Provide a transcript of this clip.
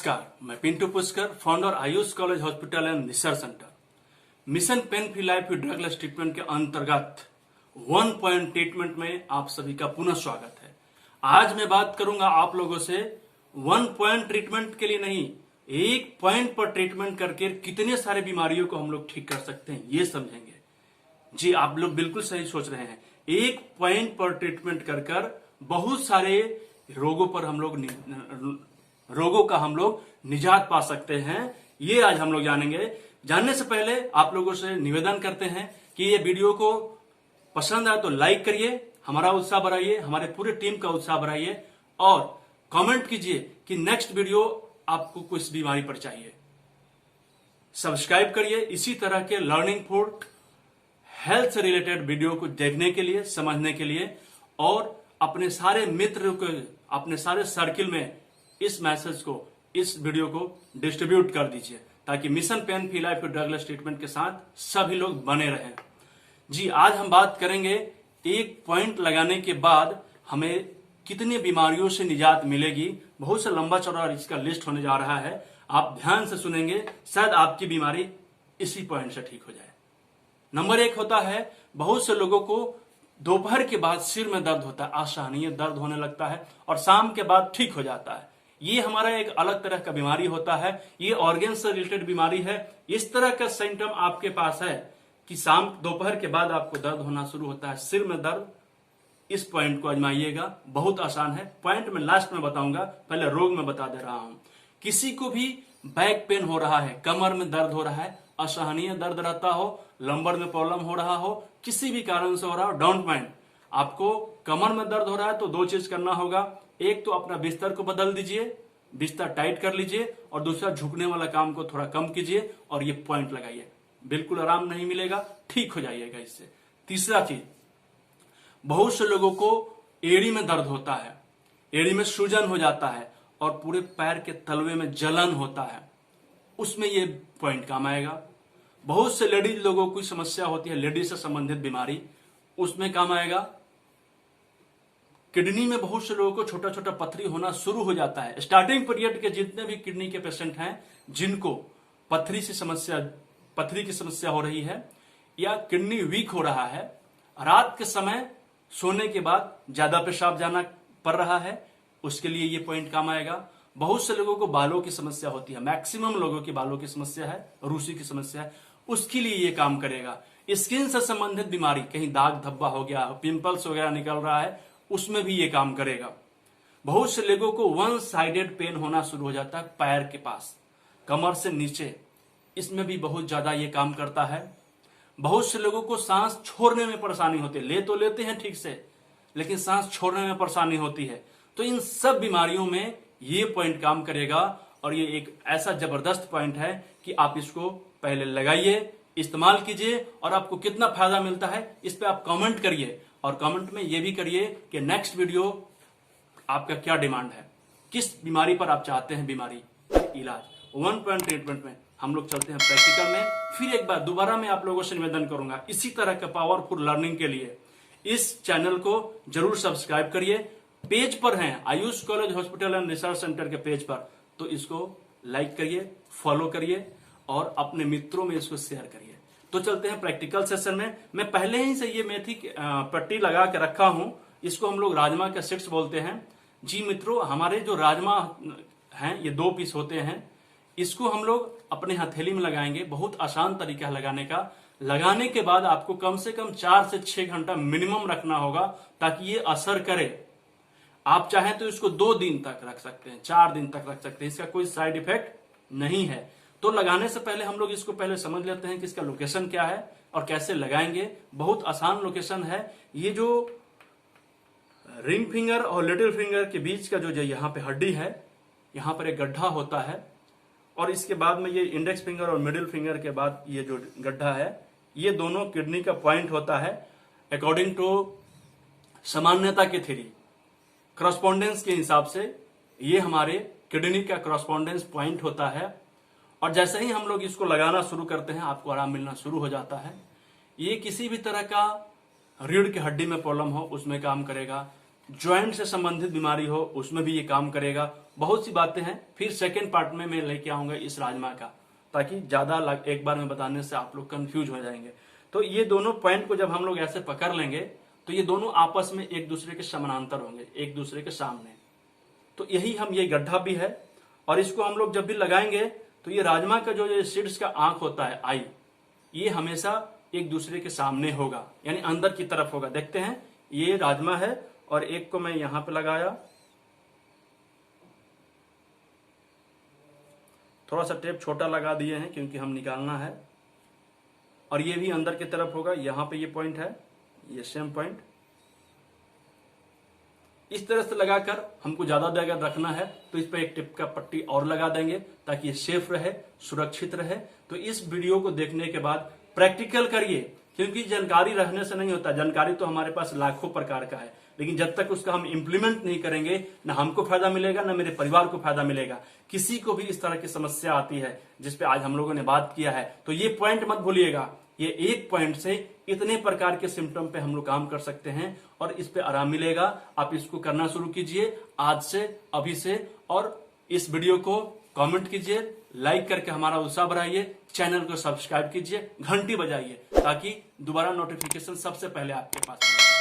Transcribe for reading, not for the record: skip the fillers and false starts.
नमस्कार, मैं Pintu Pushkar, founder Ayush college hospital and research centre. Mission pain free life with drugless treatment के अंतर्गत 1 point treatment में आप सभी का पुनः स्वागत है। आज मैं बात करूंगा आप लोगों से 1 पॉइंट ट्रीटमेंट के लिए नहीं, 1 पॉइंट पर ट्रीटमेंट करके कितने सारे बीमारियों को हम लोग ठीक कर सकते हैं, ये समझेंगे। जी, आप लोग बिल्कुल सही सोच रहे हैं। 1 पॉइंट पर ट्रीटमेंट कर बहुत सारे रोगों का हम लोग निजात पा सकते हैं। ये आज हम लोग जानेंगे। जानने से पहले आप लोगों से निवेदन करते हैं कि ये वीडियो को पसंद आए तो लाइक करिए, हमारा उत्साह बढ़ाइए, हमारे पूरे टीम का उत्साह बढ़ाइए और कमेंट कीजिए कि नेक्स्ट वीडियो आपको किस बीमारी पर चाहिए। सब्सक्राइब करिए इसी तरह के लर्निंग फूड हेल्थ से रिलेटेड वीडियो को देखने के लिए, समझने के लिए, और अपने सारे मित्र को, अपने सारे सर्किल में इस मैसेज को, इस वीडियो को डिस्ट्रीब्यूट कर दीजिए ताकि mission pain free life with drugless treatment के साथ सभी लोग बने रहें। जी, आज हम बात करेंगे 1 पॉइंट लगाने के बाद हमें कितनी बीमारियों से निजात मिलेगी। बहुत से लंबा चौड़ा इसका लिस्ट होने जा रहा है, आप ध्यान से सुनेंगे, शायद आपकी बीमारी इसी पॉइंट से ठीक हो जाए। नंबर 1 होता है, बहुत से लोगों को दोपहर के बाद सिर में दर्द होता है, असहनीय दर्द होने लगता है और शाम के बाद ठीक हो जाता है। ये हमारा एक अलग तरह का बीमारी होता है, ये ऑर्गन से रिलेटेड बीमारी है। इस तरह का सिम्टम आपके पास है कि शाम दोपहर के बाद आपको दर्द होना शुरू होता है, सिर में दर्द। इस पॉइंट को आजमाइएगा, बहुत आसान है। पॉइंट में लास्ट में बताऊंगा, पहले रोग में बता दे रहा हूं। किसी को भी बैक पेन हो रहा है, कमर में दर्द हो रहा है, असहनीय दर्द रहता हो, लंबर में प्रॉब्लम हो रहा हो, किसी भी कारण से हो रहा हो, डोंट माइंड। आपको कमर में दर्द हो रहा है तो 2 चीज करना होगा। एक तो अपना बिस्तर को बदल दीजिए, बिस्तर टाइट कर लीजिए, और दूसरा झुकने वाला काम को थोड़ा कम कीजिए और ये पॉइंट लगाइए। बिल्कुल आराम नहीं मिलेगा, ठीक हो जाइएगा इससे। तीसरा चीज, बहुत से लोगों को एड़ी में दर्द होता है, एड़ी में सूजन हो जाता है और पूरे पैर के तलवे में जलन होता है, उसमें ये पॉइंट काम आएगा। बहुत से लेडीज लोगों की समस्या होती है, लेडीज से संबंधित बीमारी, उसमें काम आएगा। किडनी में बहुत से लोगों को छोटा छोटा पथरी होना शुरू हो जाता है। स्टार्टिंग पीरियड के जितने भी किडनी के पेशेंट हैं जिनको पथरी की समस्या हो रही है या किडनी वीक हो रहा है, रात के समय सोने के बाद ज्यादा पेशाब जाना पड़ रहा है, उसके लिए ये पॉइंट काम आएगा। बहुत से लोगों को बालों की समस्या होती है, मैक्सिमम लोगों की बालों की समस्या है, रूसी की समस्या है, उसके लिए ये काम करेगा। स्किन से संबंधित बीमारी, कहीं दाग धब्बा हो गया, पिंपल्स वगैरह निकल रहा है, उसमें भी ये काम करेगा। बहुत से लोगों को 1 साइडेड पेन होना शुरू हो जाता है पैर के पास, कमर से नीचे, इसमें भी बहुत ज्यादा ये काम करता है। बहुत से लोगों को सांस छोड़ने में परेशानी होती है, ले तो लेते हैं ठीक से, लेकिन सांस छोड़ने में परेशानी होती है। तो इन सब बीमारियों में ये पॉइंट काम करेगा और ये एक ऐसा जबरदस्त पॉइंट है कि आप इसको पहले लगाइए, इस्तेमाल कीजिए और आपको कितना फायदा मिलता है इस पे आप कमेंट करिए। और कमेंट में ये भी करिए कि नेक्स्ट वीडियो आपका क्या डिमांड है, किस बीमारी पर आप चाहते हैं बीमारी इलाज। 1 पॉइंट ट्रीटमेंट में हम लोग चलते हैं प्रैक्टिकल में। फिर एक बार दोबारा मैं आप लोगों से निवेदन करूंगा, इसी तरह का पावरफुल लर्निंग के लिए इस चैनल को जरूर सब्सक्राइब करिए। पेज पर हैं Ayush college hospital and research centre के पेज पर, तो इसको लाइक करिए, फॉलो करिए और अपने मित्रों में इसको शेयर करिए। तो चलते हैं प्रैक्टिकल सेशन में। मैं पहले ही से ये मेथी पट्टी लगा के रखा हूं, इसको हम लोग राजमा के सीड्स बोलते हैं। जी मित्रों, हमारे जो राजमा हैं ये 2 पीस होते हैं, इसको हम लोग अपने हथेली में लगाएंगे। बहुत आसान तरीका है लगाने का। लगाने के बाद आपको कम से कम 4 से 6 घंटा मिनिमम रखना होगा ताकि ये असर करे। आप चाहें तो इसको 2 दिन तक रख सकते हैं, 4 दिन तक रख सकते हैं, इसका कोई साइड इफेक्ट नहीं है। तो लगाने से पहले हम लोग इसको पहले समझ लेते हैं कि इसका लोकेशन क्या है और कैसे लगाएंगे। बहुत आसान लोकेशन है। ये जो रिंग फिंगर और लिटिल फिंगर के बीच का जो यहाँ पे हड्डी है, यहाँ पर एक गड्ढा होता है और इसके बाद में ये इंडेक्स फिंगर और मिडिल फिंगर के बाद ये जो गड्ढा है, ये दोनों किडनी का पॉइंट होता है। अकॉर्डिंग टू सामान्यता की थ्योरी, क्रॉसपोंडेंस के हिसाब से ये हमारे किडनी का क्रॉसपोंडेंस पॉइंट होता है। और जैसे ही हम लोग इसको लगाना शुरू करते हैं आपको आराम मिलना शुरू हो जाता है। ये किसी भी तरह का रीढ़ की हड्डी में प्रॉब्लम हो उसमें काम करेगा, ज्वाइंट से संबंधित बीमारी हो उसमें भी ये काम करेगा। बहुत सी बातें हैं, फिर सेकेंड पार्ट में मैं लेके आऊंगा इस राजमा का, ताकि ज्यादा एक बार में बताने से आप लोग कंफ्यूज हो जाएंगे। तो ये दोनों पॉइंट को जब हम लोग ऐसे पकड़ लेंगे तो ये दोनों आपस में एक दूसरे के समानांतर होंगे, एक दूसरे के सामने। तो यही हम, ये गड्ढा भी है और इसको हम लोग जब भी लगाएंगे तो ये राजमा का जो ये सीड्स का आंख होता है, आई, ये हमेशा एक दूसरे के सामने होगा, यानी अंदर की तरफ होगा। देखते हैं, ये राजमा है और एक को मैं यहां पे लगाया, थोड़ा सा टेप छोटा लगा दिए हैं क्योंकि हम निकालना है, और ये भी अंदर की तरफ होगा। यहां पे ये पॉइंट है, ये सेम पॉइंट। इस तरह से लगाकर हमको ज्यादा जगह रखना है तो इस पर एक टिप का पट्टी और लगा देंगे ताकि ये सेफ रहे, सुरक्षित रहे। तो इस वीडियो को देखने के बाद प्रैक्टिकल करिए, क्योंकि जानकारी रहने से नहीं होता। जानकारी तो हमारे पास लाखों प्रकार का है, लेकिन जब तक उसका हम इंप्लीमेंट नहीं करेंगे, ना हमको फायदा मिलेगा, ना मेरे परिवार को फायदा मिलेगा। किसी को भी इस तरह की समस्या आती है जिसपे आज हम लोगों ने बात किया है, तो ये पॉइंट मत भूलिएगा। ये एक पॉइंट से इतने प्रकार के सिम्टम पे हम लोग काम कर सकते हैं और इस पे आराम मिलेगा। आप इसको करना शुरू कीजिए आज से, अभी से, और इस वीडियो को कमेंट कीजिए, लाइक करके हमारा उत्साह बढ़ाइए, चैनल को सब्सक्राइब कीजिए, घंटी बजाइए ताकि दोबारा नोटिफिकेशन सबसे पहले आपके पास आए।